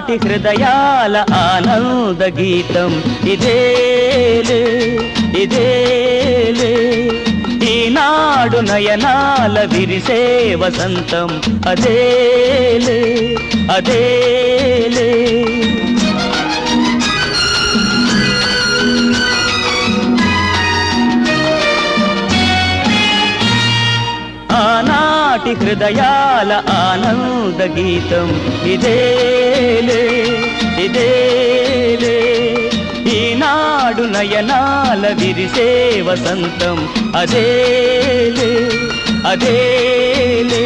ఆనాటి హృదయాల ఆనంద గీతం ఇదేలే ఇదేలే, ఈనాడు నయనాల విరిసే వసంతం అదేలే అదేలే. ఆనాటి హృదయాల ఆనంద గీతం ఇదేలే ఇదేలే, ఈనాడు నయనాల విరిసే వసంతం అదేలే అదేలే.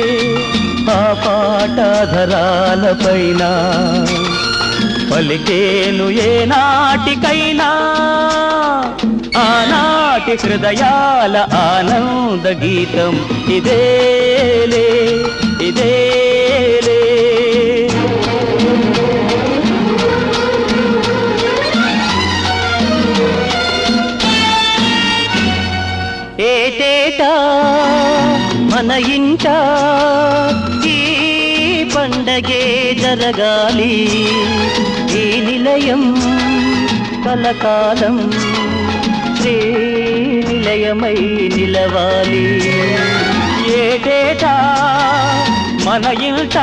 ఆ పాటధరాలపైన పలికేను ఏనాటికైనా ఆనాటి హృదయాల ఆనంద గీతం ఇదేలే ఇదేలే. ఏటేటా మన ఇంట ఈ పండగే జరగాలి, ఈ నిలయం కలకాలం శ్రీ నిలయమై నిలవాలి. ఏటేటా మన ఇంట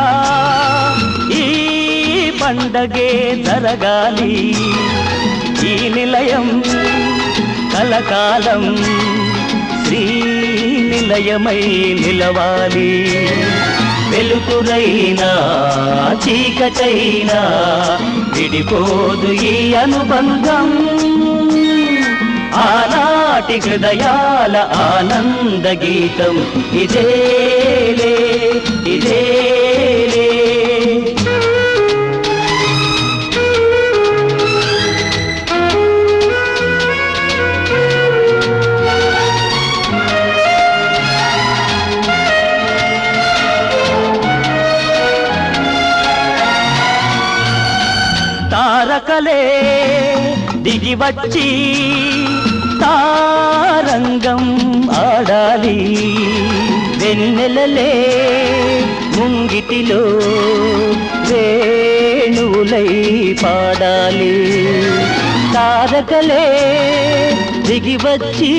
ఈ పండగే జరగాలి, ఈ నిలయం కలకాలం శ్రీ నిలయమై నిలవాలి. వెలుతురైనా చీకటైనా విడిపోదు ఈ అనుబంధం, ఆనాటి హృదయాల ఆనంద గీతం ఇదేలే ఇదేలే. తారకలే దిగి వచ్చి తారంగం ఆడాలి, వెన్నెలలే ముంగిటిలో వేణువులై పాడాలి. తారకలే దిగి వచ్చి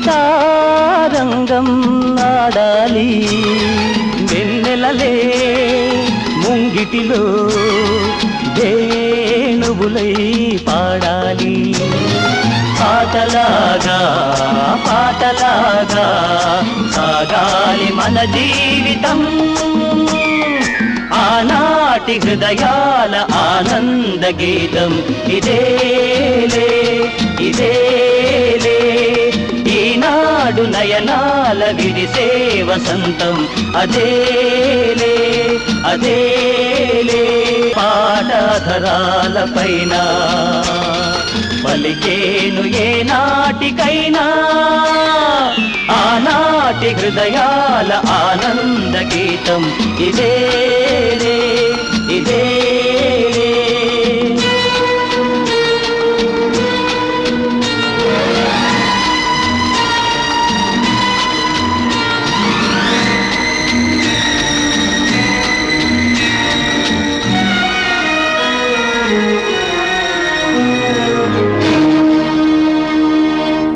తారంగం ఆడాలి, వెన్నెలలే ముంగిటిలో వేణువులై పాడాలి. పాటలాగా పాటలాగా సాగాలి మన జీవితం, ఆనాటి హృదయాల ఆనంద గీతం ఇదేలే ఇదేలే. ఈనాడు నయనాల విరిసే వసంతం అదేలే అదేలే. పాటధరాలపైన పలికేను ఏనాటికైనా ఆనాటి హృదయాల ఆనంద గీతం ఇదేలే ఇదే.